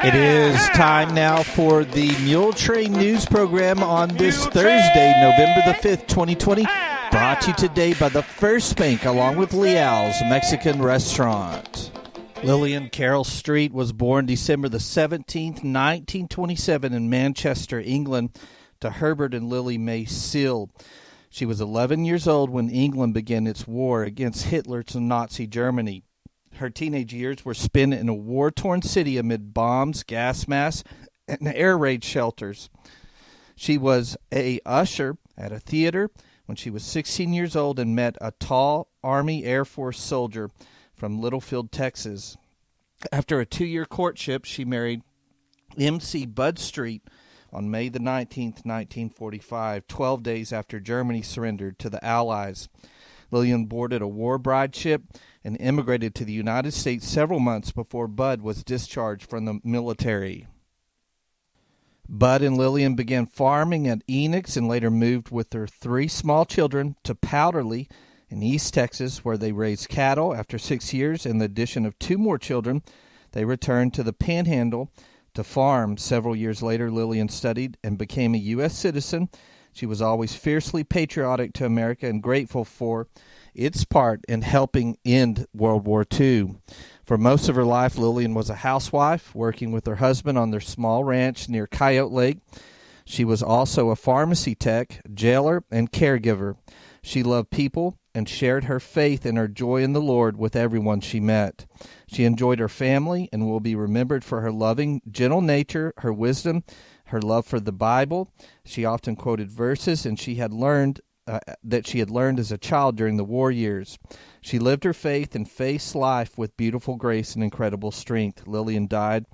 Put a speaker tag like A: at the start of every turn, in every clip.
A: It is time now for the Muletrain news program on this Thursday, November the 5th, 2020. Brought to you today by the First Bank along with Leal's Mexican Restaurant. Lillian Carroll Street was born December the 17th, 1927 in Manchester, England, to Herbert and Lily May Seal. She was 11 years old when England began its war against Hitler's Nazi Germany. Her teenage years were spent in a war-torn city amid bombs, gas masks, and air raid shelters. She was an usher at a theater when she was 16 years old and met a tall Army Air Force soldier from Littlefield, Texas. After a 2-year courtship, she married M.C. Bud Street on May the 19th, 1945, 12 days after Germany surrendered to the Allies. Lillian boarded a war bride ship and immigrated to the United States several months before Bud was discharged from the military. Bud and Lillian began farming at Enix and later moved with their 3 small children to Powderly in East Texas, where they raised cattle. After 6 years and the addition of 2 more children, they returned to the Panhandle to farm. Several years later, Lillian studied and became a U.S. citizen. She was always fiercely patriotic to America and grateful for its part in helping end World War II. For most of her life, Lillian was a housewife, working with her husband on their small ranch near Coyote Lake. She was also a pharmacy tech, jailer, and caregiver. She loved people and shared her faith and her joy in the Lord with everyone she met. She enjoyed her family and will be remembered for her loving, gentle nature, her wisdom, her love for the Bible. She often quoted verses and she had learned as a child during the war years. She lived her faith and faced life with beautiful grace and incredible strength. Lillian died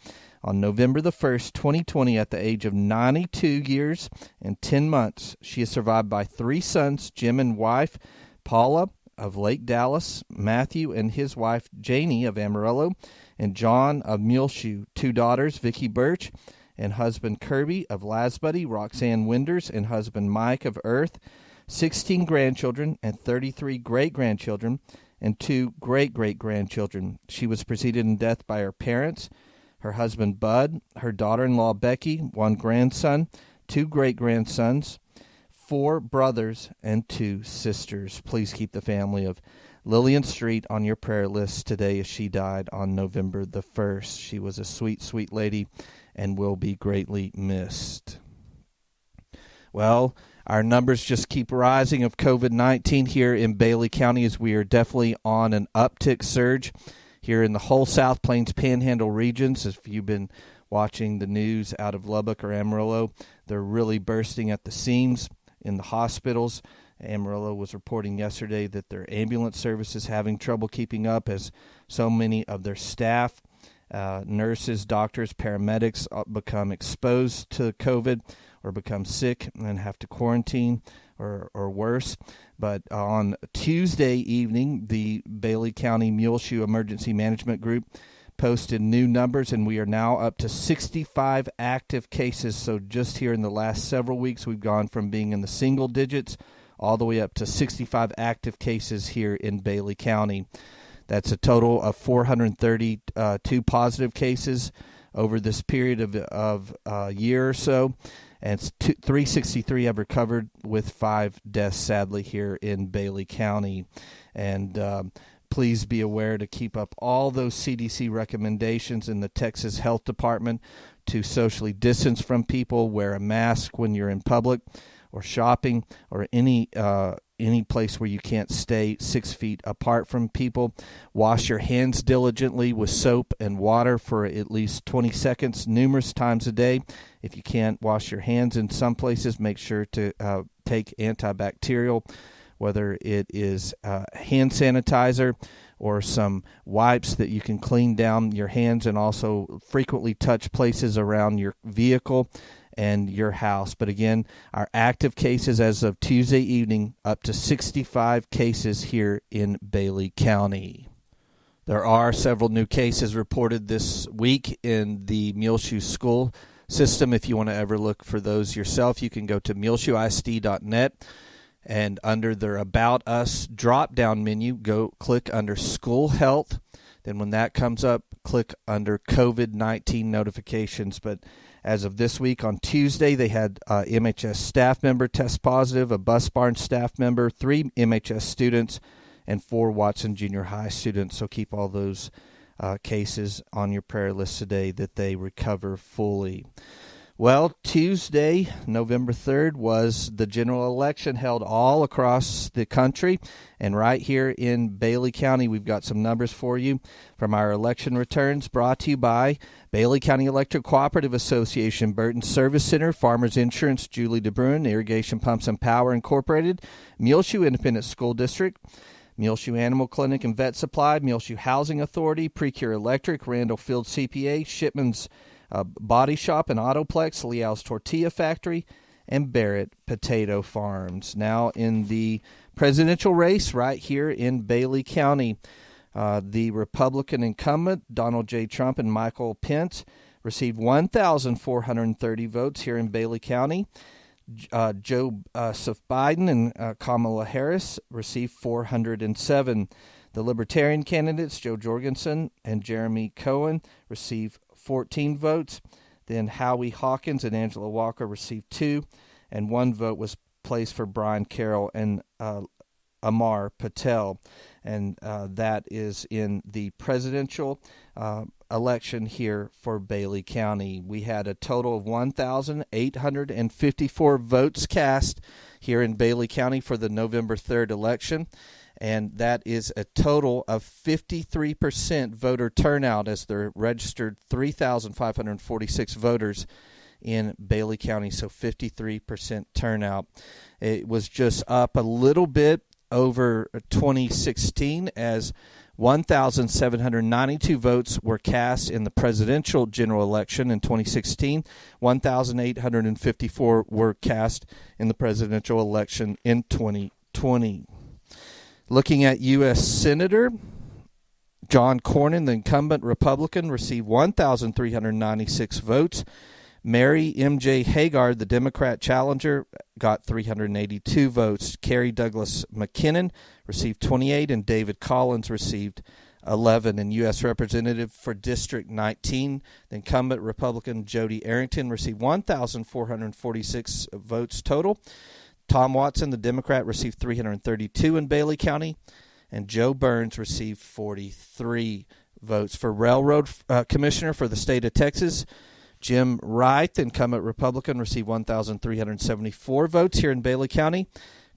A: on November the 1st, 2020 at the age of 92 years and 10 months. She is survived by 3 sons, Jim and wife Paula of Lake Dallas, Matthew and his wife Janie of Amarillo, and John of Muleshoe, 2 daughters, Vicki Birch and husband Kirby of Lasbuddy, Roxanne Winders and husband Mike of Earth, 16 grandchildren and 33 great-grandchildren and 2 great-great-grandchildren. She was preceded in death by her parents, her husband Bud, her daughter-in-law Becky, 1 grandson, 2 great-grandsons, 4 brothers, and 2 sisters. Please keep the family of Lillian Street on your prayer list today as she died on November the 1st. She was a sweet, sweet lady and will be greatly missed. Well, our numbers just keep rising of COVID-19 here in Baylor County as we are definitely on an uptick surge here in the whole South Plains Panhandle regions. If you've been watching the news out of Lubbock or Amarillo, they're really bursting at the seams in the hospitals. Amarillo was reporting yesterday that their ambulance service is having trouble keeping up as so many of their staff, nurses, doctors, paramedics become exposed to COVID or become sick and have to quarantine or worse. But on Tuesday evening, the Baylor County Muleshoe Emergency Management Group posted new numbers, and we are now up to 65 active cases. So just here in the last several weeks, we've gone from being in the single digits all the way up to 65 active cases here in Baylor County. That's a total of 432 positive cases over this period of a year or so. And 363 have recovered with 5 deaths, sadly, here in Baylor County. And please be aware to keep up all those CDC recommendations in the Texas Health Department to socially distance from people, wear a mask when you're in public or shopping or any place where you can't stay 6 feet apart from people. Wash your hands diligently with soap and water for at least 20 seconds numerous times a day. If you can't wash your hands in some places, make sure to take antibacterial, whether it is hand sanitizer or some wipes that you can clean down your hands, and also frequently touch places around your vehicle and your house. But again, our active cases as of Tuesday evening, up to 65 cases here in Baylor County. There are several new cases reported this week in the Muleshoe school system. If you want to ever look for those yourself, you can go to muleshoeisd.net, and under their About Us drop-down menu, go click under School Health. Then when that comes up, click under COVID-19 notifications. But as of this week, on Tuesday, they had MHS staff member test positive, a Bus Barn staff member, 3 MHS students, and 4 Watson Junior High students. So keep all those cases on your prayer list today that they recover fully. Well, Tuesday, November 3rd, was the general election held all across the country. And right here in Baylor County, we've got some numbers for you from our election returns, brought to you by Baylor County Electric Cooperative Association, Burton Service Center, Farmers Insurance, Julie DeBruin, Irrigation Pumps and Power Incorporated, Muleshoe Independent School District, Muleshoe Animal Clinic and Vet Supply, Muleshoe Housing Authority, Precure Electric, Randall Field CPA, Shipman's Body Shop and Autoplex, Leal's Tortilla Factory, and Barrett Potato Farms. Now in the presidential race right here in Baylor County, the Republican incumbent, Donald J. Trump and Michael Pence, received 1,430 votes here in Baylor County. Joseph Biden and Kamala Harris received 407. The Libertarian candidates, Joe Jorgensen and Jeremy Cohen, received 14 votes. Then Howie Hawkins and Angela Walker received 2, and 1 vote was placed for Brian Carroll and Amar Patel. And that is in the presidential election here for Baylor County. We had a total of 1,854 votes cast here in Baylor County for the November 3rd election. And that is a total of 53% voter turnout, as there registered 3,546 voters in Baylor County, so 53% turnout. It was just up a little bit over 2016, as 1,792 votes were cast in the presidential general election in 2016. 1,854 were cast in the presidential election in 2020. Looking at U.S. Senator, John Cornyn, the incumbent Republican, received 1,396 votes. Mary M.J. Haggard, the Democrat challenger, got 382 votes. Kerry Douglas McKinnon received 28, and David Collins received 11. And U.S. Representative for District 19, the incumbent Republican Jody Arrington, received 1,446 votes total. Tom Watson, the Democrat, received 332 in Baylor County, and Joe Burns received 43 votes. For Railroad Commissioner for the state of Texas, Jim Wright, the incumbent Republican, received 1,374 votes here in Baylor County.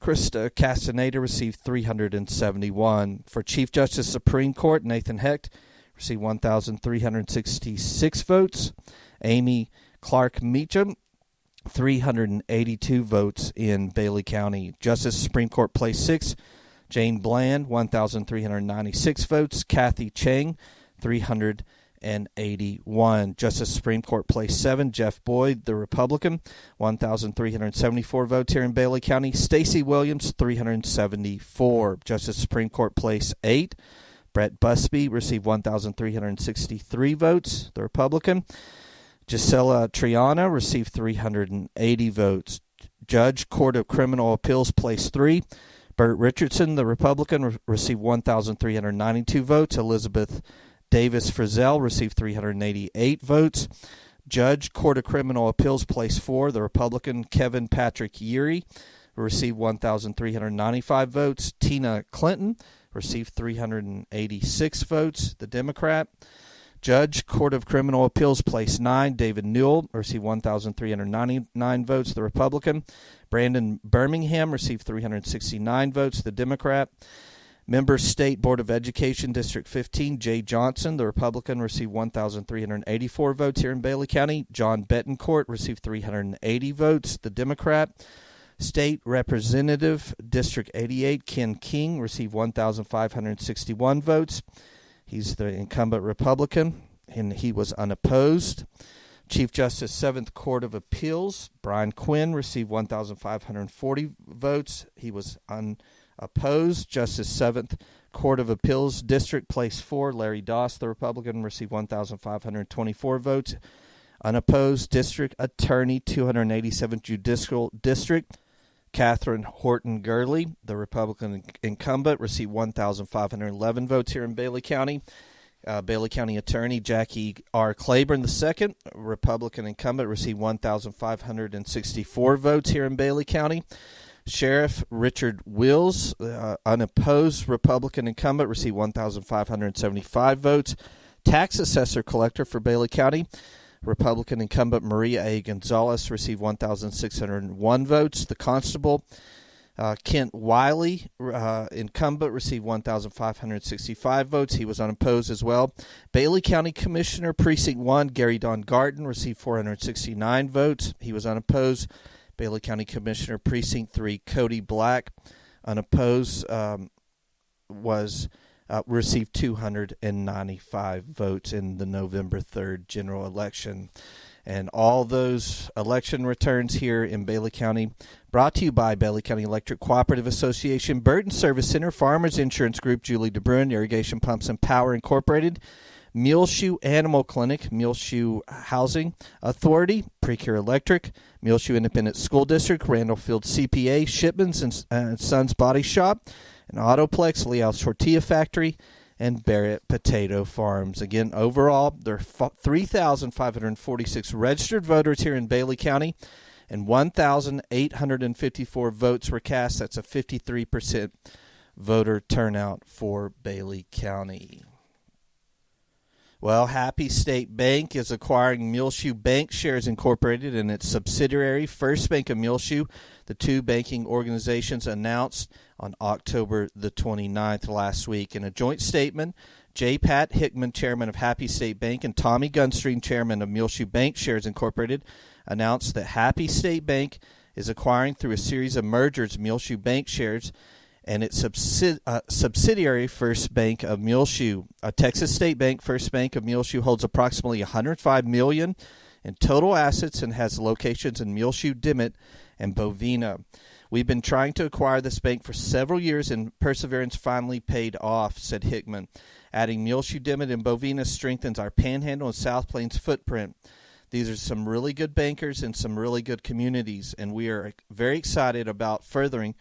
A: Krista Castaneda received 371. For Chief Justice Supreme Court, Nathan Hecht received 1,366 votes. Amy Clark Meacham, 382 votes in Baylor County. Justice Supreme Court Place 6, Jane Bland, 1,396 votes. Kathy Chang, 381. Justice Supreme Court Place 7, Jeff Boyd, the Republican, 1,374 votes here in Baylor County. Stacey Williams, 374. Justice Supreme Court Place 8, Brett Busby received 1,363 votes, the Republican. Gisela Triana received 380 votes. Judge, Court of Criminal Appeals, Place 3, Burt Richardson, the Republican, received 1,392 votes. Elizabeth Davis Frizzell received 388 votes. Judge, Court of Criminal Appeals, Place 4, the Republican, Kevin Patrick Yeary, received 1,395 votes. Tina Clinton received 386 votes, the Democrat. Judge, Court of Criminal Appeals, Place 9, David Newell, received 1,399 votes, the Republican. Brandon Birmingham received 369 votes, the Democrat. Member State Board of Education, District 15, Jay Johnson, the Republican, received 1,384 votes here in Baylor County. John Betancourt received 380 votes, the Democrat. State Representative, District 88, Ken King, received 1,561 votes. He's the incumbent Republican, and he was unopposed. Chief Justice, 7th Court of Appeals, Brian Quinn, received 1,540 votes. He was unopposed. Justice, 7th Court of Appeals, District, Place 4, Larry Doss, the Republican, received 1,524 votes. Unopposed. District Attorney, 287th Judicial District, Catherine Horton Gurley, the Republican incumbent, received 1,511 votes here in Baylor County. Baylor County Attorney Jackie R. Claiborne II, Republican incumbent, received 1,564 votes here in Baylor County. Sheriff Richard Wills, unopposed Republican incumbent, received 1,575 votes. Tax Assessor Collector for Baylor County, Republican incumbent Maria A. Gonzalez, received 1,601 votes. The Constable, Kent Wiley, incumbent, received 1,565 votes. He was unopposed as well. Baylor County Commissioner, Precinct 1, Gary Don Garden, received 469 votes. He was unopposed. Baylor County Commissioner, Precinct 3, Cody Black, unopposed, received 295 votes in the November 3rd general election. And all those election returns here in Baylor County brought to you by Baylor County Electric Cooperative Association, Burton Service Center, Farmers Insurance Group, Julie DeBruin, Irrigation Pumps and Power Incorporated, Muleshoe Animal Clinic, Muleshoe Housing Authority, Precure Electric, Muleshoe Independent School District, Randall Field CPA, Shipmans and Sons Body Shop, and Autoplex, Leal's Tortilla Factory, and Barrett Potato Farms. Again, overall, there are 3,546 registered voters here in Baylor County, and 1,854 votes were cast. That's a 53% voter turnout for Baylor County. Well, Happy State Bank is acquiring Muleshoe Bank Shares Incorporated and its subsidiary, First Bank of Muleshoe. The two banking organizations announced on October the 29th last week. In a joint statement, J. Pat Hickman, chairman of Happy State Bank, and Tommy Gunstream, chairman of Muleshoe Bank Shares Incorporated, announced that Happy State Bank is acquiring through a series of mergers Muleshoe Bank Shares and its subsidiary, First Bank of Muleshoe. A Texas State Bank, First Bank of Muleshoe, holds approximately $105 million in total assets and has locations in Muleshoe, Dimmitt, and Bovina. We've been trying to acquire this bank for several years, and perseverance finally paid off, said Hickman. Adding Muleshoe, Dimmitt, and Bovina strengthens our Panhandle and South Plains footprint. These are some really good bankers and some really good communities, and we are very excited about furthering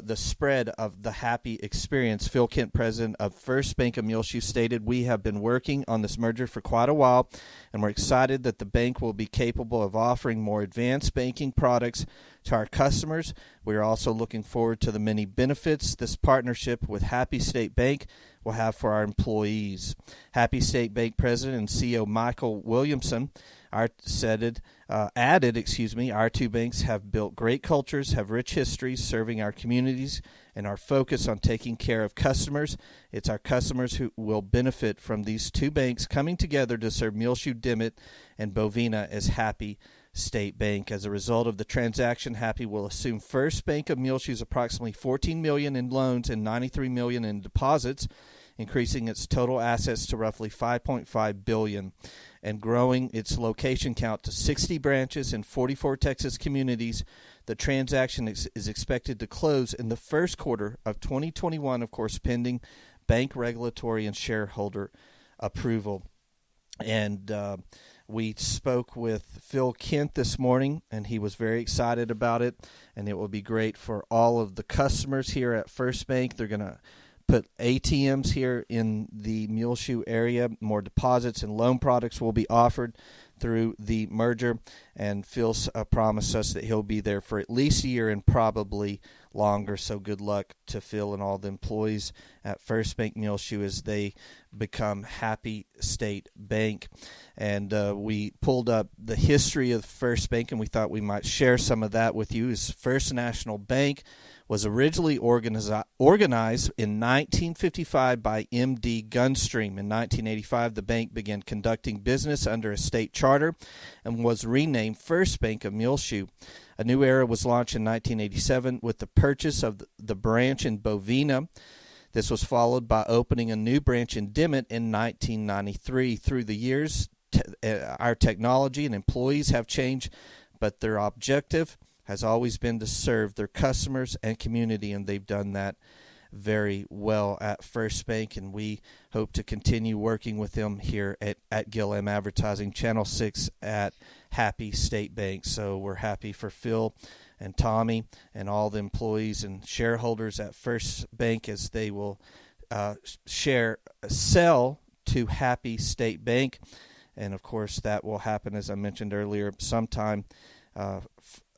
A: the spread of the Happy experience. Phil Kent, president of First Bank of Muleshoe, stated, "We have been working on this merger for quite a while, and we're excited that the bank will be capable of offering more advanced banking products to our customers. We are also looking forward to the many benefits this partnership with Happy State Bank will have for our employees." Happy State Bank president and CEO Michael Williamson added, our two banks have built great cultures, have rich histories serving our communities, and are focused on taking care of customers. It's our customers who will benefit from these two banks coming together to serve Muleshoe, Dimmitt, and Bovina as Happy State Bank. As a result of the transaction, Happy will assume First Bank of Muleshoe's approximately $14 million in loans and $93 million in deposits, increasing its total assets to roughly $5.5 billion and growing its location count to 60 branches in 44 Texas communities. The transaction is expected to close in the first quarter of 2021, of course, pending bank regulatory and shareholder approval. And we spoke with Phil Kent this morning, and he was very excited about it, and it will be great for all of the customers here at First Bank. They're going to put ATMs here in the Muleshoe area. More deposits and loan products will be offered through the merger, and Phil promised us that he'll be there for at least a year and probably longer. So good luck to Phil and all the employees at First Bank Muleshoe as they become Happy State Bank. And we pulled up the history of First Bank, and we thought we might share some of that with you. As First National Bank was originally organized in 1955 by M.D. Gunstream. In 1985, the bank began conducting business under a state charter and was renamed First Bank of Muleshoe. A new era was launched in 1987 with the purchase of the branch in Bovina. This was followed by opening a new branch in Dimmitt in 1993. Through the years, our technology and employees have changed, but their objective has always been to serve their customers and community, and they've done that very well at First Bank, and we hope to continue working with them here at Gil-M Advertising, Channel 6 at Happy State Bank. So we're happy for Phil and Tommy and all the employees and shareholders at First Bank as they will sell to Happy State Bank. And, of course, that will happen, as I mentioned earlier, sometime.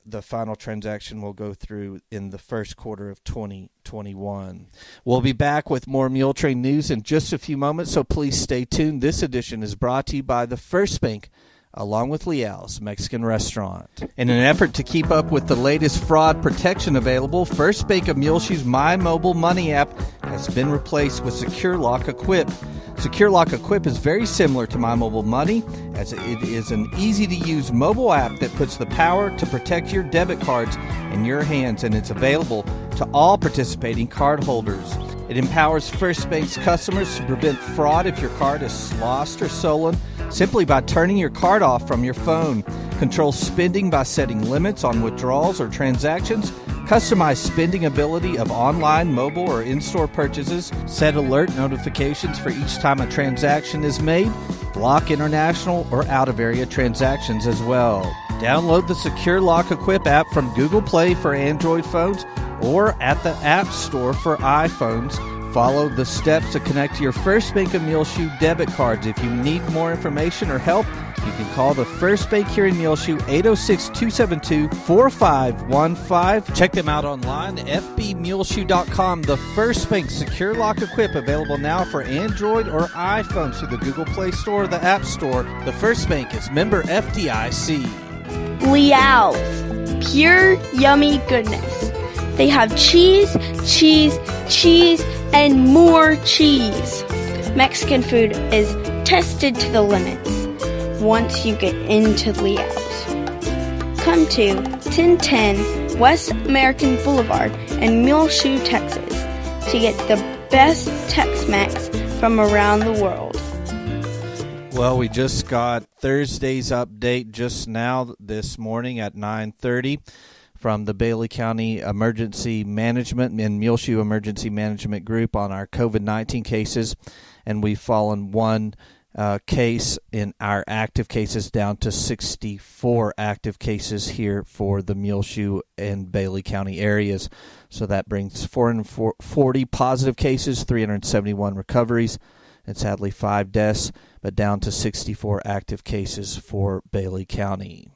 A: The final transaction will go through in the first quarter of 2021. We'll be back with more Muletrain news in just a few moments, so please stay tuned. This edition is brought to you by the First Bank, along with Leal's Mexican Restaurant. In an effort to keep up with the latest fraud protection available, First Bank of Muleshoe's My Mobile Money app has been replaced with Secure Lock Equip. Secure Lock Equip is very similar to My Mobile Money, as it is an easy-to-use mobile app that puts the power to protect your debit cards in your hands, and it's available to all participating card holders. It empowers First Bank's customers to prevent fraud if your card is lost or stolen simply by turning your card off from your phone. Control spending by setting limits on withdrawals or transactions. Customize spending ability of online, mobile, or in-store purchases. Set alert notifications for each time a transaction is made. Block international or out-of-area transactions as well. Download the Secure Lock Equip app from Google Play for Android phones or at the App Store for iPhones. Follow the steps to connect to your First Bank of Muleshoe debit cards. If you need more information or help, you can call the First Bank here in Muleshoe, 806-272-4515. Check them out online, fbmuleshoe.com. The First Bank Secure Lock Equip, available now for Android or iPhone through the Google Play Store or the App Store. The First Bank is member FDIC.
B: Leal's, pure yummy goodness. They have cheese, and more cheese. Mexican food is tested to the limits once you get into Leal's. Come to 1010 West American Boulevard in Muleshoe, Texas to get the best Tex-Mex from around the world.
A: Well, we just got Thursday's update just now this morning at 9:30 from the Baylor County Emergency Management and Muleshoe Emergency Management Group on our COVID-19 cases, and we've fallen one case in our active cases down to 64 active cases here for the Muleshoe and Baylor County areas. So that brings 440 positive cases, 371 recoveries, and sadly 5 deaths, but down to 64 active cases for Baylor County.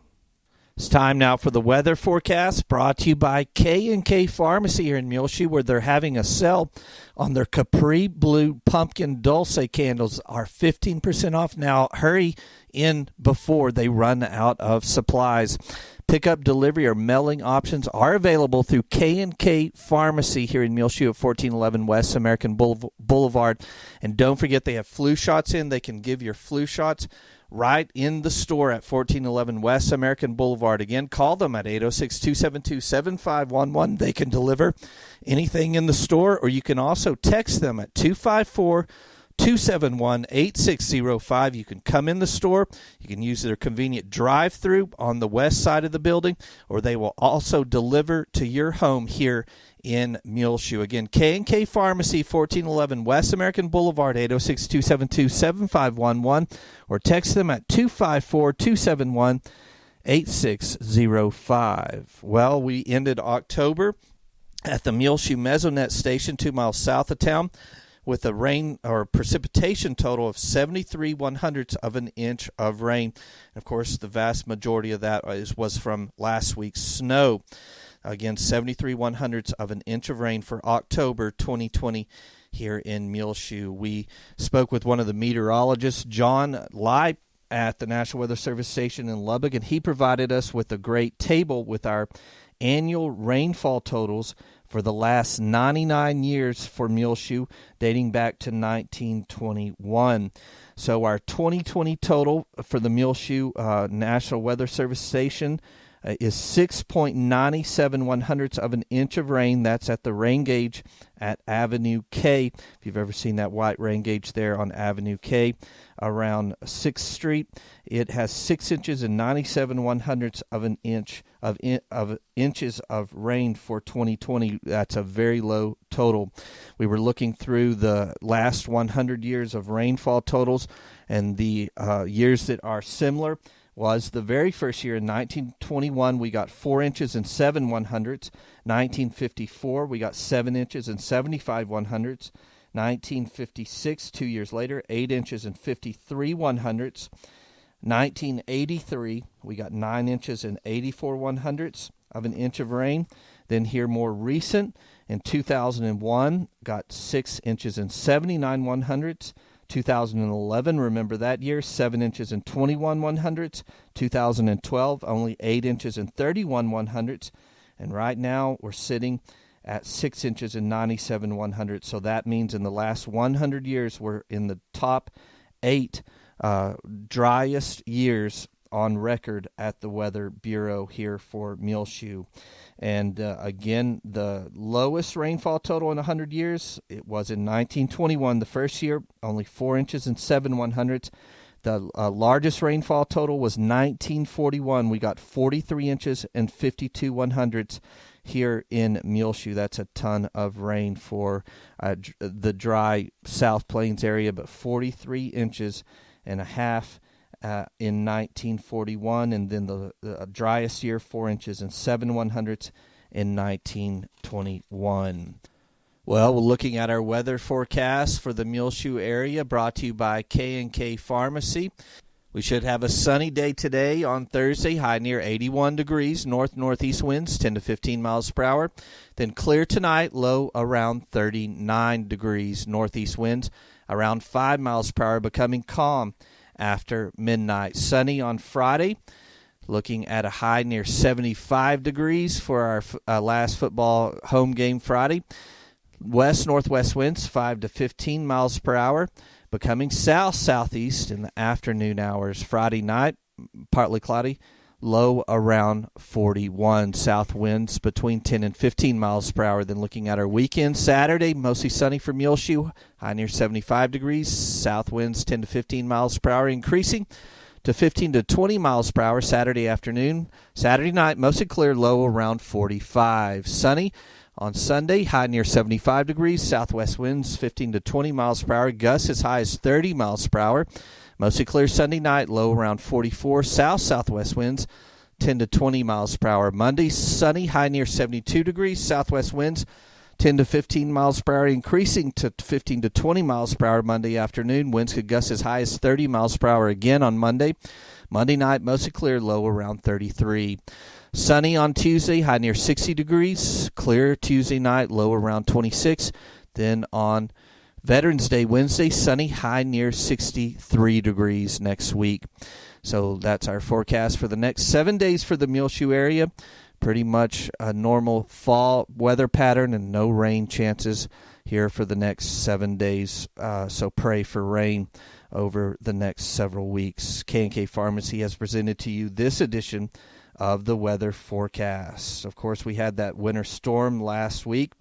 A: It's time now for the weather forecast, brought to you by K&K Pharmacy here in Muleshoe, where they're having a sale on their Capri Blue Pumpkin Dulce candles. Are 15% off now. Hurry in before they run out of supplies. Pickup, delivery, or mailing options are available through K&K Pharmacy here in Muleshoe at 1411 West American Boulevard. And don't forget, they have flu shots in. They can give your flu shots right in the store at 1411 West American Boulevard. Again, call them at 806-272-7511. They can deliver anything in the store, or you can also text them at 254-271-8605. You can come in the store. You can use their convenient drive-through on the west side of the building, or they will also deliver to your home here in Muleshoe. Again, K&K Pharmacy, 1411 West American Boulevard, 806-272-7511, or text them at 254-271-8605. Well, we ended October at the Muleshoe Mesonet Station, 2 miles south of town, with a rain or precipitation total of 73 1/100ths of an inch of rain. And of course, the vast majority of that was from last week's snow. Again, 73 1/100ths of an inch of rain for October 2020 here in Muleshoe. We spoke with one of the meteorologists, John Lai, at the National Weather Service station in Lubbock, and he provided us with a great table with our annual rainfall totals for the last 99 years for Muleshoe, dating back to 1921. So our 2020 total for the Muleshoe National Weather Service station is 6.97 1/100ths of an inch of rain. That's at the rain gauge at Avenue K. If you've ever seen that white rain gauge there on Avenue K around 6th Street, it has 6 inches and 97 1/100ths of an inch of inches of rain for 2020. That's a very low total. We were looking through the last 100 years of rainfall totals, and the years that are similar was the very first year in 1921, we got 4 inches and 7 1/100ths. 1954, we got 7 inches and 75 1/100ths. 1956, 2 years later, 8 inches and 53 100ths. 1983, we got 9 inches and 84 100ths of an inch of rain. Then here more recent, in 2001, got 6 inches and 79 100ths. 2011, remember that year, 7 inches and 21 100ths. 2012, only 8 inches and 31 100ths. And right now, we're sitting at 6 inches and 97 100ths. So that means in the last 100 years, we're in the top 8 driest years on record at the Weather Bureau here for Muleshoe. And again, the lowest rainfall total in 100 years, it was in 1921, the first year, only 4 inches and 7 100ths. The largest rainfall total was 1941. We got 43 inches and 52 100ths here in Muleshoe. That's a ton of rain for the dry South Plains area, but 43 inches and a half in 1941, and then the driest year, 4 inches and 7 100ths in 1921. Well, we're looking at our weather forecast for the Muleshoe area, brought to you by K&K Pharmacy. We should have a sunny day today on Thursday, high near 81 degrees, north-northeast winds 10 to 15 miles per hour. Then clear tonight, low around 39 degrees, northeast winds around 5 miles per hour, becoming calm after midnight. Sunny on Friday, looking at a high near 75 degrees for our last football home game Friday. West-northwest winds 5 to 15 miles per hour, becoming south-southeast in the afternoon hours. Friday night, partly cloudy, low around 41. South winds between 10 and 15 miles per hour. Then looking at our weekend, Saturday, mostly sunny for Muleshoe, high near 75 degrees. South winds 10 to 15 miles per hour, increasing to 15 to 20 miles per hour Saturday afternoon. Saturday night, mostly clear, low around 45. Sunny on Sunday, high near 75 degrees. Southwest winds 15 to 20 miles per hour. Gusts as high as 30 miles per hour. Mostly clear Sunday night, low around 44. Southwest winds 10 to 20 miles per hour. Monday, sunny, high near 72 degrees. Southwest winds 10 to 15 miles per hour, increasing to 15 to 20 miles per hour Monday afternoon. Winds could gust as high as 30 miles per hour again on Monday. Monday night, mostly clear, low around 33. Sunny on Tuesday, high near 60 degrees. Clear Tuesday night, low around 26. Then on Veterans Day, Wednesday, sunny, high near 63 degrees next week. So that's our forecast for the next 7 days for the Muleshoe area. Pretty much a normal fall weather pattern and no rain chances here for the next 7 days. So pray for rain over the next several weeks. K&K Pharmacy has presented to you this edition of the weather forecast. Of course, we had that winter storm last week,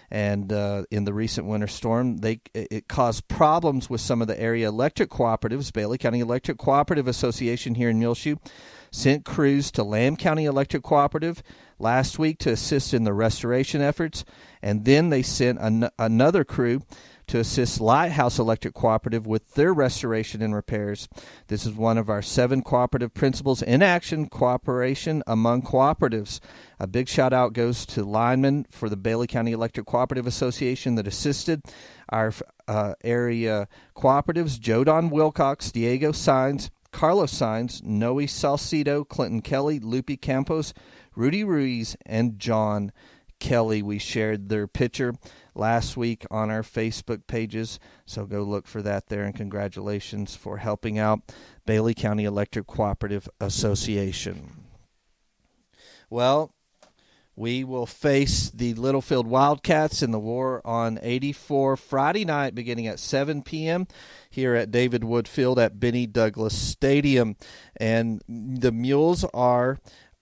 A: and in the recent winter storm, it caused problems with some of the area electric cooperatives. Baylor County Electric Cooperative Association here in Muleshoe sent crews to Lamb County Electric Cooperative last week to assist in the restoration efforts, and then they sent another crew to assist Lighthouse Electric Cooperative with their restoration and repairs. This is one of our 7 cooperative principles in action: cooperation among cooperatives. A big shout out goes to linemen for the Baylor County Electric Cooperative Association that assisted our area cooperatives: Jodon Wilcox, Diego Saenz, Carlos Saenz, Noe Salcido, Clinton Kelly, Lupe Campos, Rudy Ruiz, and John Kelly. We shared their picture last week on our Facebook pages, so go look for that there, and congratulations for helping out Baylor County Electric Cooperative Association. Well, we will face the Littlefield Wildcats in the War on 84 Friday night beginning at 7 p.m. here at David Wood Field at Benny Douglas Stadium. And the Mules are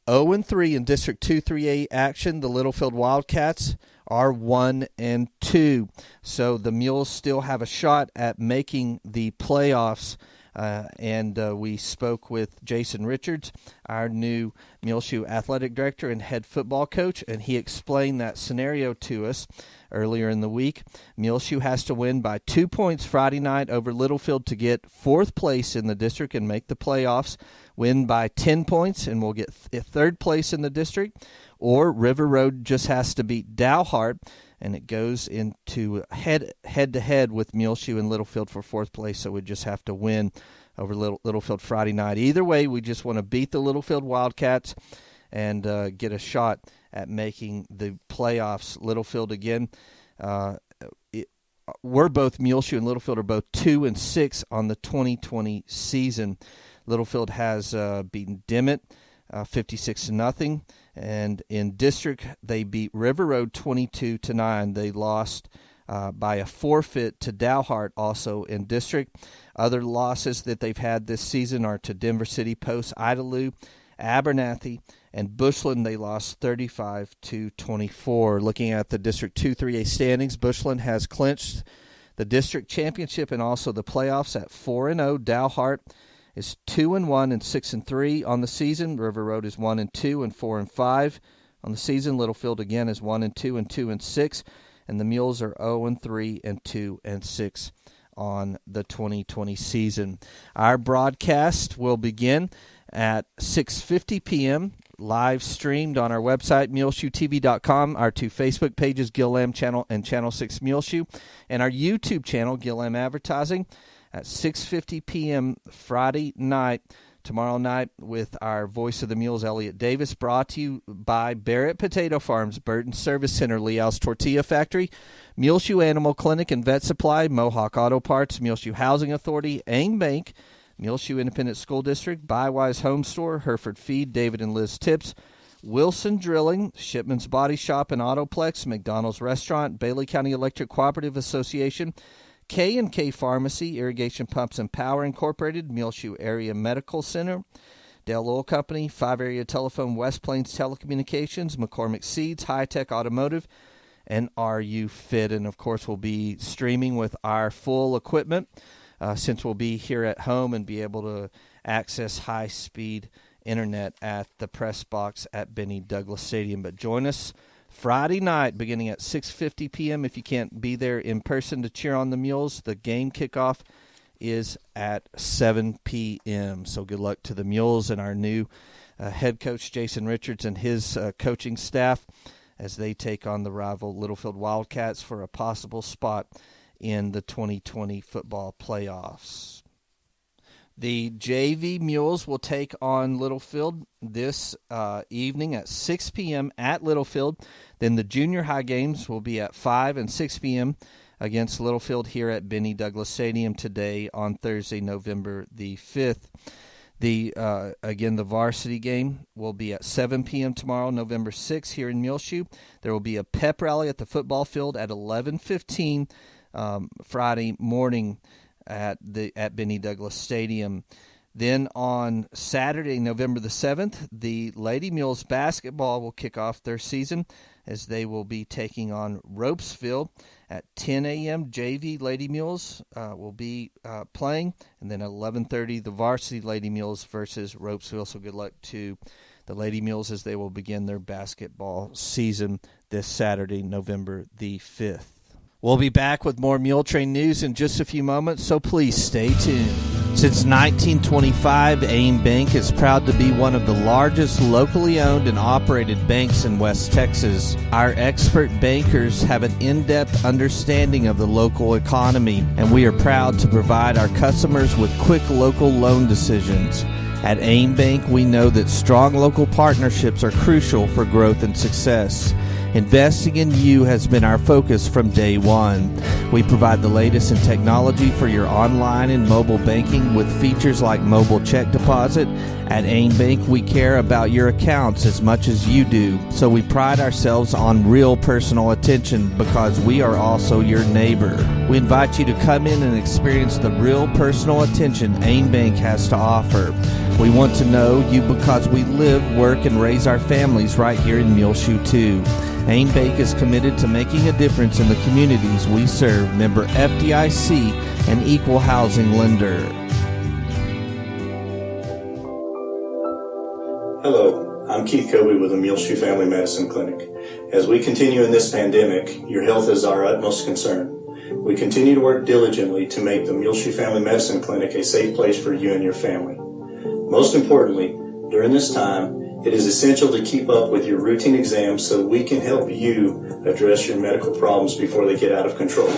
A: 0-3 in District 2-3A action. The Littlefield Wildcats are 1-2. So the Mules still have a shot at making the playoffs. And we spoke with Jason Richards, our new Muleshoe athletic director and head football coach, and he explained that scenario to us earlier in the week. Muleshoe has to win by 2 points Friday night over Littlefield to get 4th place in the district and make the playoffs. Win by 10 points and we'll get 3rd place in the district. Or River Road just has to beat Dalhart and it goes into head-to-head with Muleshoe and Littlefield for fourth place, so we just have to win over Littlefield Friday night. Either way, we just want to beat the Littlefield Wildcats and get a shot at making the playoffs. Littlefield, again, we're both, Muleshoe and Littlefield are both 2-6 on the 2020 season. Littlefield has beaten Dimmitt 56-0, and in district they beat River Road 22-9. They lost by a forfeit to Dalhart, also in district. Other losses that they've had this season are to Denver City Post, Idalou, Abernathy, and Bushland. They lost 35-24. Looking at the District 2-3A standings, Bushland has clinched the district championship and also the playoffs at 4-0. Dalhart is 2-1 and 6-3 on the season. River Road is 1-2 and 4-5 on the season. Littlefield again is 1-2 and 2-6, and the Mules are 0-3 and 2-6 on the 2020 season. Our broadcast will begin at 6:50 p.m. live streamed on our website, MuleshoeTV.com, our two Facebook pages, Gil-Am Channel and Channel 6 Muleshoe, and our YouTube channel, Gil-Am Advertising, at 6:50 p.m. Friday night, tomorrow night, with our Voice of the Mules, Elliot Davis, brought to you by Barrett Potato Farms, Burton Service Center, Leal's Tortilla Factory, Muleshoe Animal Clinic and Vet Supply, Mohawk Auto Parts, Muleshoe Housing Authority, Aim Bank, Muleshoe Independent School District, Bywise Home Store, Hereford Feed, David and Liz Tips, Wilson Drilling, Shipman's Body Shop and Autoplex, McDonald's Restaurant, Baylor County Electric Cooperative Association, K&K Pharmacy, Irrigation Pumps and Power Incorporated, Muleshoe Area Medical Center, Dell Oil Company, 5 Area Telephone, West Plains Telecommunications, McCormick Seeds, High Tech Automotive, and RU Fit. And, of course, we'll be streaming with our full equipment since we'll be here at home and be able to access high-speed internet at the press box at Benny Douglas Stadium. But join us Friday night beginning at 6:50 p.m. If you can't be there in person to cheer on the Mules, the game kickoff is at 7 p.m. So good luck to the Mules and our new head coach, Jason Richards, and his coaching staff as they take on the rival Littlefield Wildcats for a possible spot in the 2020 football playoffs. The JV Mules will take on Littlefield this evening at 6 p.m. at Littlefield. Then the junior high games will be at 5 and 6 p.m. against Littlefield here at Benny Douglas Stadium today on Thursday, November the 5th. Again, the varsity game will be at 7 p.m. tomorrow, November 6th, here in Muleshoe. There will be a pep rally at the football field at 11:15 Friday morning at Benny Douglas Stadium. Then on Saturday, November the 7th, the Lady Mules basketball will kick off their season as they will be taking on Ropesville at 10 a.m. JV Lady Mules will be playing, and then at 11:30 the varsity Lady Mules versus Ropesville. So good luck to the Lady Mules as they will begin their basketball season this Saturday, November the 5th. We'll be back with more Muletrain news in just a few moments, so please stay tuned. Since 1925, AIM Bank is proud to be one of the largest locally owned and operated banks in West Texas. Our expert bankers have an in-depth understanding of the local economy, and we are proud to provide our customers with quick local loan decisions. At AIM Bank, we know that strong local partnerships are crucial for growth and success. Investing in you has been our focus from day one. We provide the latest in technology for your online and mobile banking with features like mobile check deposit. At AIM Bank, we care about your accounts as much as you do, so we pride ourselves on real personal attention because we are also your neighbor. We invite you to come in and experience the real personal attention AIM Bank has to offer. We want to know you because we live, work, and raise our families right here in Muleshoe too. AIM Bank is committed to making a difference in the communities we serve. Member FDIC, an equal housing lender.
C: Hello, I'm Keith Coby with the Muleshoe Family Medicine Clinic. As we continue in this pandemic, your health is our utmost concern. We continue to work diligently to make the Muleshoe Family Medicine Clinic a safe place for you and your family. Most importantly, during this time, It is essential to keep up with your routine exams so we can help you address your medical problems before they get out of control.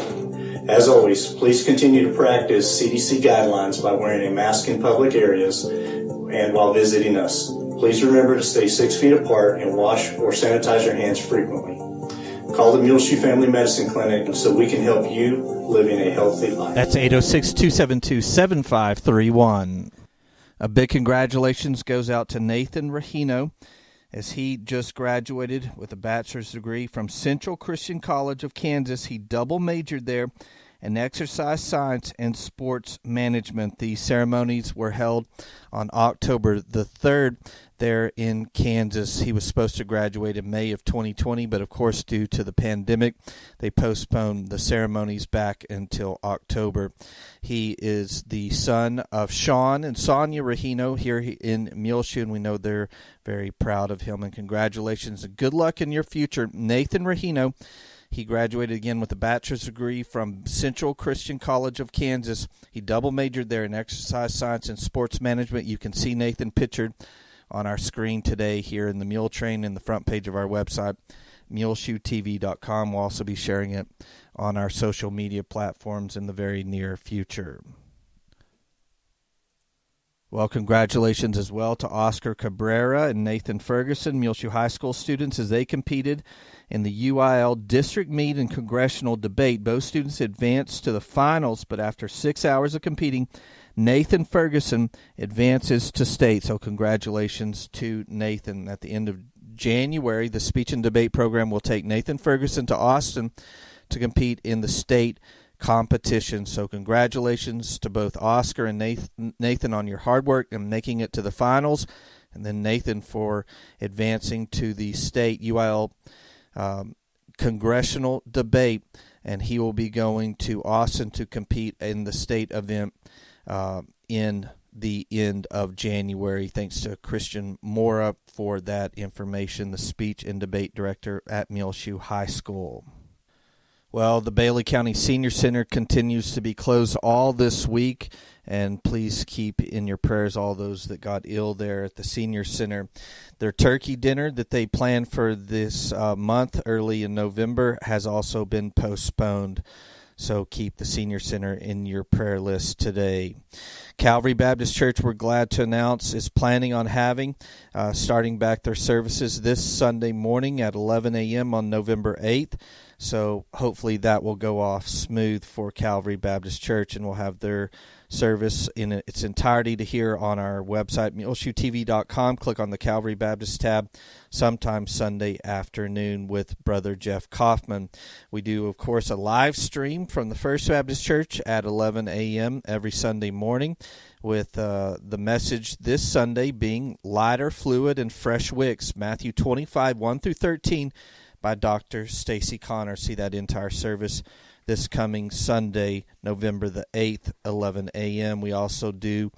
C: As always, please continue to practice CDC guidelines by wearing a mask in public areas and while visiting us. Please remember to stay 6 feet apart and wash or sanitize your hands frequently. Call the Muleshoe Family Medicine Clinic so we can help you living a healthy life.
A: That's 806-272-7531. A big congratulations goes out to Nathan Rahino as he just graduated with a bachelor's degree from Central Christian College of Kansas. He double majored there in exercise science and sports management. The ceremonies were held on October the 3rd there in Kansas. He was supposed to graduate in May of 2020, but of course, due to the pandemic, they postponed the ceremonies back until October. He is the son of Sean and Sonia Rahino here in Muleshoe, and we know they're very proud of him. And congratulations and good luck in your future, Nathan Rahino. He graduated again with a bachelor's degree from Central Christian College of Kansas. He double majored there in exercise science and sports management. You can see Nathan pictured on our screen today here in the Muletrain in the front page of our website, muleshoetv.com. We'll also be sharing it on our social media platforms in the very near future. Well, congratulations as well to Oscar Cabrera and Nathan Ferguson, Muleshoe High School students, as they competed in the UIL district meet and congressional debate. Both students advanced to the finals, but after 6 hours of competing, Nathan Ferguson advances to state. So congratulations to Nathan. At the end of January, the speech and debate program will take Nathan Ferguson to Austin to compete in the state competition. So congratulations to both Oscar and Nathan on your hard work and making it to the finals, and then Nathan for advancing to the state UIL congressional debate, and he will be going to Austin to compete in the state event in the end of January. Thanks to Christian Mora for that information, the speech and debate director at Muleshoe High School. Well, the Baylor County Senior Center continues to be closed all this week, and please keep in your prayers all those that got ill there at the Senior Center. Their turkey dinner that they planned for this month, early in November, has also been postponed. So keep the Senior Center in your prayer list today. Calvary Baptist Church, we're glad to announce, is planning on having, starting back their services this Sunday morning at 11 a.m. on November 8th. So hopefully that will go off smooth for Calvary Baptist Church, and we'll have their service in its entirety to hear on our website, muleshoetv.com. Click on the Calvary Baptist tab sometime Sunday afternoon with Brother Jeff Kaufman. We do, of course, a live stream from the First Baptist Church at 11 a.m. every Sunday morning, with the message this Sunday being Lighter Fluid and Fresh Wicks, Matthew 25, 1 through 13, by Dr. Stacy Connor. See that entire service this coming Sunday, November the 8th, 11 a.m. We also do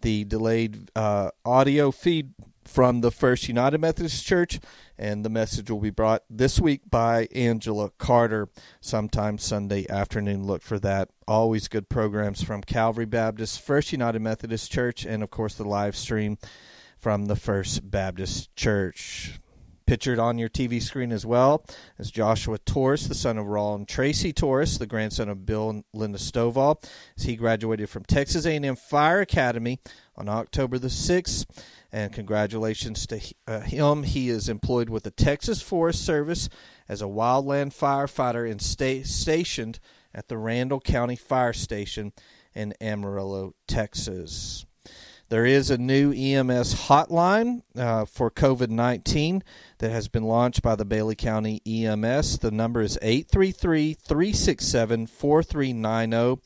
A: the delayed audio feed from the First United Methodist Church, and the message will be brought this week by Angela Carter sometime Sunday afternoon. Look for that. Always good programs from Calvary Baptist, First United Methodist Church, and, of course, the live stream from the First Baptist Church. Pictured on your TV screen as well is Joshua Torres, the son of Raul and Tracy Torres, the grandson of Bill and Linda Stovall, as he graduated from Texas A&M Fire Academy on October the 6th. And congratulations to him. He is employed with the Texas Forest Service as a wildland firefighter and stationed at the Randall County Fire Station in Amarillo, Texas. There is a new EMS hotline for COVID-19 that has been launched by the Baylor County EMS. The number is 833-367-4390.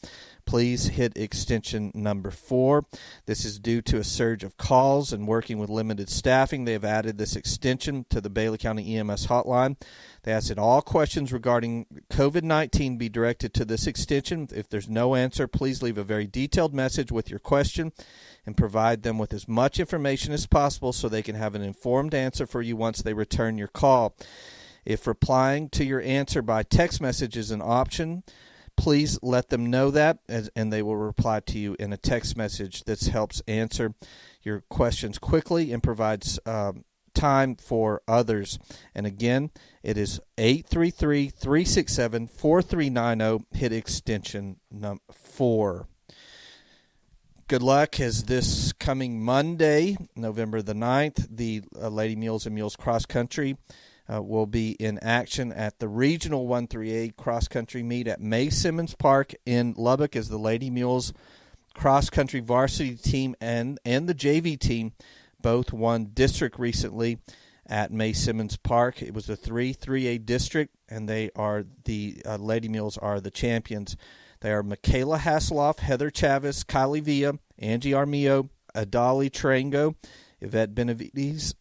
A: Please hit extension number 4. This is due to a surge of calls and working with limited staffing. They have added this extension to the Baylor County EMS hotline. They ask that all questions regarding COVID-19 be directed to this extension. If there's no answer, please leave a very detailed message with your question and provide them with as much information as possible so they can have an informed answer for you once they return your call. If replying to your answer by text message is an option, please let them know that, and they will reply to you in a text message that helps answer your questions quickly and provides time for others. And again, it is 833-367-4390. Hit extension 4. Good luck as this coming Monday, November the 9th, the Lady Mules and Mules Cross Country will be in action at the Regional 138 Cross Country Meet at May Simmons Park in Lubbock, as the Lady Mules Cross Country varsity team and the JV team both won district recently at May Simmons Park. It was a 3-3A district, and they are the Lady Mules are the champions. They are Michaela Hasselhoff, Heather Chavez, Kylie Villa, Angie Armillo, Adali Trango, Yvette Benavides,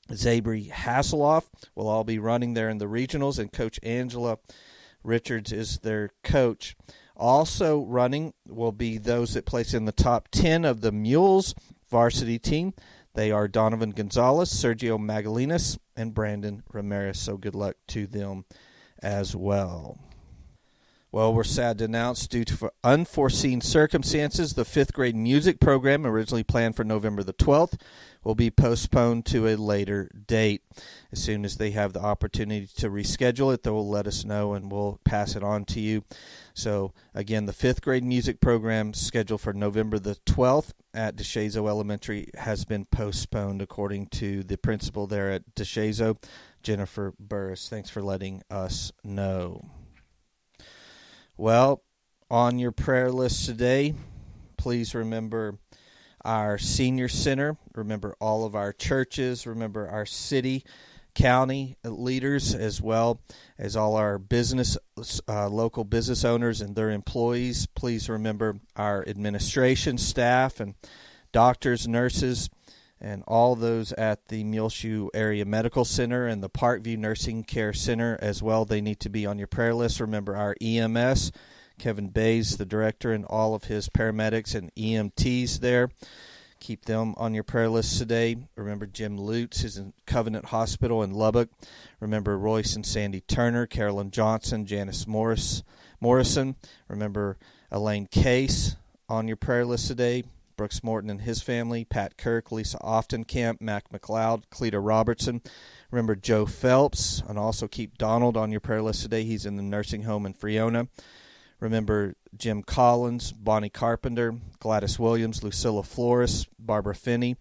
A: Zabri Hasselhoff will all be running there in the regionals, and Coach Angela Richards is their coach. Also running will be those that place in the top 10 of the Mules varsity team. They are Donovan Gonzalez, Sergio Magalinas, and Brandon Ramirez, so good luck to them as well. Well, we're sad to announce, due to unforeseen circumstances, the 5th grade music program, originally planned for November the 12th, will be postponed to a later date. As soon as they have the opportunity to reschedule it, they will let us know, and we'll pass it on to you. So, again, the 5th grade music program scheduled for November the 12th at Deshazo Elementary has been postponed, according to the principal there at Deshazo, Jennifer Burris. Thanks for letting us know. Well, on your prayer list today, please remember our senior center, remember all of our churches, remember our city, county leaders, as well as all our business, local business owners and their employees. Please remember our administration staff and doctors, nurses, and all those at the Muleshoe Area Medical Center and the Parkview Nursing Care Center as well. They need to be on your prayer list. Remember our EMS, Kevin Bays, the director, and all of his paramedics and EMTs there. Keep them on your prayer list today. Remember Jim Lutz is in Covenant Hospital in Lubbock. Remember Royce and Sandy Turner, Carolyn Johnson, Janice Morrison. Remember Elaine Case on your prayer list today. Brooks Morton and his family, Pat Kirk, Lisa Oftenkamp, Mac McLeod, Cleta Robertson. Remember Joe Phelps, and also keep Donald on your prayer list today. He's in the nursing home in Friona. Remember Jim Collins, Bonnie Carpenter, Gladys Williams, Lucilla Flores, Barbara Finney,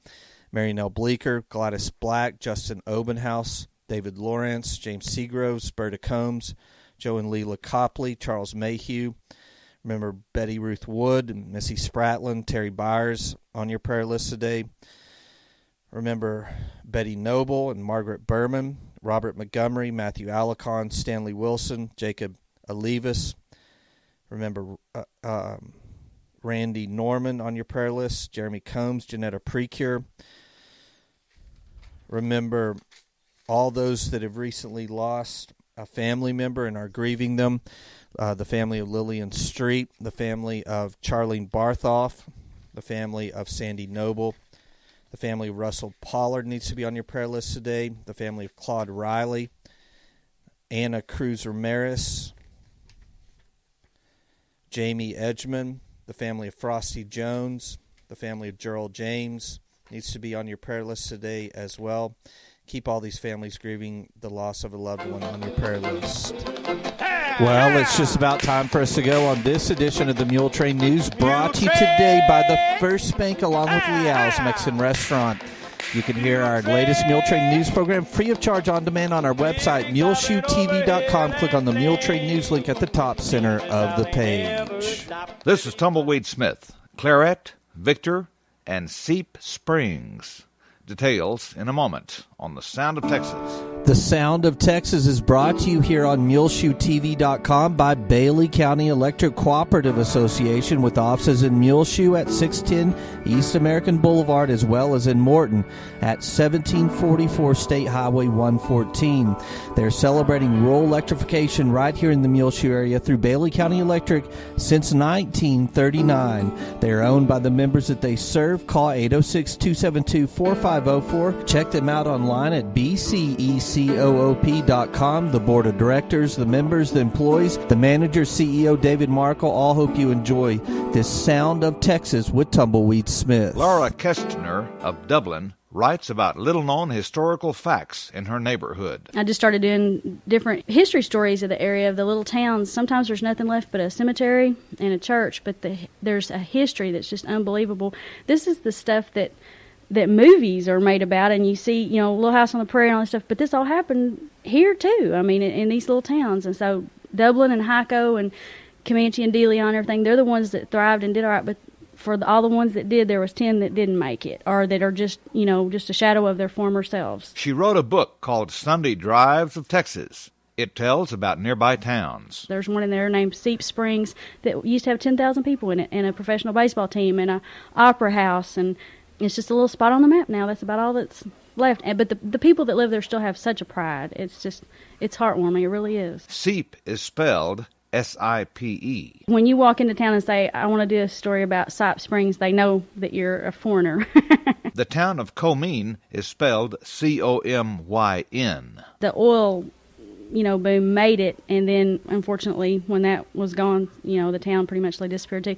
A: Mary Nell Bleeker, Gladys Black, Justin Obenhouse, David Lawrence, James Seagroves, Berta Combs, Joe and Leila Copley, Charles Mayhew. Remember Betty Ruth Wood and Missy Spratland, Terry Byers on your prayer list today. Remember Betty Noble and Margaret Berman, Robert Montgomery, Matthew Alicon, Stanley Wilson, Jacob Olivas. Remember Randy Norman on your prayer list, Jeremy Combs, Janetta Precure. Remember all those that have recently lost a family member and are grieving them. The family of Lillian Street, the family of Charlene Barthoff, the family of Sandy Noble, the family of Russell Pollard needs to be on your prayer list today, the family of Claude Riley, Anna Cruz Ramirez, Jamie Edgman, the family of Frosty Jones, the family of Gerald James needs to be on your prayer list today as well. Keep all these families grieving the loss of a loved one on your prayer list. Well, it's just about time for us to go on this edition of the Muletrain News, brought to you today by the First Bank along with Leal's Mexican Restaurant. You can hear our latest Muletrain News program free of charge on demand on our website, muleshoetv.com. Click on the Muletrain News link at the top center of the page.
D: This is Tumbleweed Smith, Claret, Victor, and Seep Springs. Details in a moment on The Sound of Texas.
A: The Sound of Texas is brought to you here on MuleshoeTV.com by Baylor County Electric Cooperative Association, with offices in Muleshoe at 610 East American Boulevard, as well as in Morton at 1744 State Highway 114. They're celebrating rural electrification right here in the Muleshoe area through Baylor County Electric since 1939. They are owned by the members that they serve. Call 806-272-4504. Check them out online at bcec.com. COOP.com. The board of directors, the members, the employees, the manager, CEO David Markle, all hope you enjoy this Sound of Texas with Tumbleweed Smith.
D: Laura Kestner of Dublin writes about little-known historical facts in her neighborhood.
E: I just started doing different history stories of the area, of the little towns. Sometimes there's nothing left but a cemetery and a church, but there's a history that's just unbelievable. This is the stuff that movies are made about, and you see, Little House on the Prairie and all this stuff, but this all happened here too, in these little towns. And so Dublin and Hyco and Comanche and DeLeon and everything, they're the ones that thrived and did all right, but for all the ones that did, there was 10 that didn't make it, or that are just a shadow of their former selves.
D: She wrote a book called Sunday Drives of Texas. It tells about nearby towns.
E: There's one in there named Seep Springs that used to have 10,000 people in it, and a professional baseball team, and an opera house, and it's just a little spot on the map now. That's about all that's left. But the people that live there still have such a pride. It's heartwarming. It really is.
D: Seep is spelled S-I-P-E.
E: When you walk into town and say, I want to do a story about Seep Springs, they know that you're a foreigner.
D: The town of Comyn is spelled C-O-M-Y-N.
E: The oil, boom made it, and then, unfortunately, when that was gone, the town pretty much disappeared too.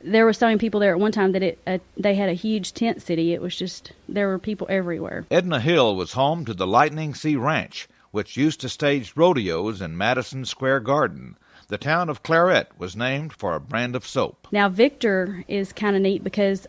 E: There were so many people there at one time that they had a huge tent city. It was just, there were people everywhere.
D: Edna Hill was home to the Lightning Sea Ranch, which used to stage rodeos in Madison Square Garden. The town of Claret was named for a brand of soap.
E: Now, Victor is kind of neat because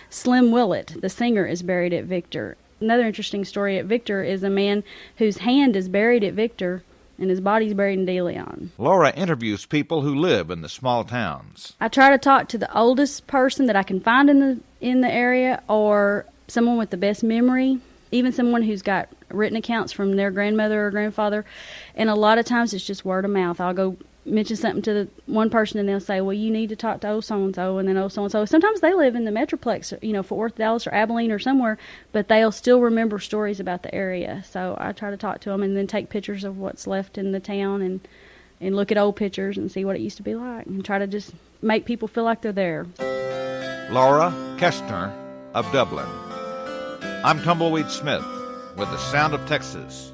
E: Slim Willett, the singer, is buried at Victor. Another interesting story at Victor is a man whose hand is buried at Victor and his body's buried in DeLeon.
D: Laura interviews people who live in the small towns.
E: I try to talk to the oldest person that I can find in the area, or someone with the best memory, even someone who's got written accounts from their grandmother or grandfather. And a lot of times it's just word of mouth. I'll go mention something to the one person, and they'll say, well, you need to talk to old so-and-so, and then old so-and-so. Sometimes they live in the Metroplex, Fort Worth, Dallas, or Abilene or somewhere, but they'll still remember stories about the area. So I try to talk to them and then take pictures of what's left in the town and look at old pictures and see what it used to be like and try to just make people feel like they're there.
D: Laura Kestner of Dublin. I'm Tumbleweed Smith with the Sound of Texas.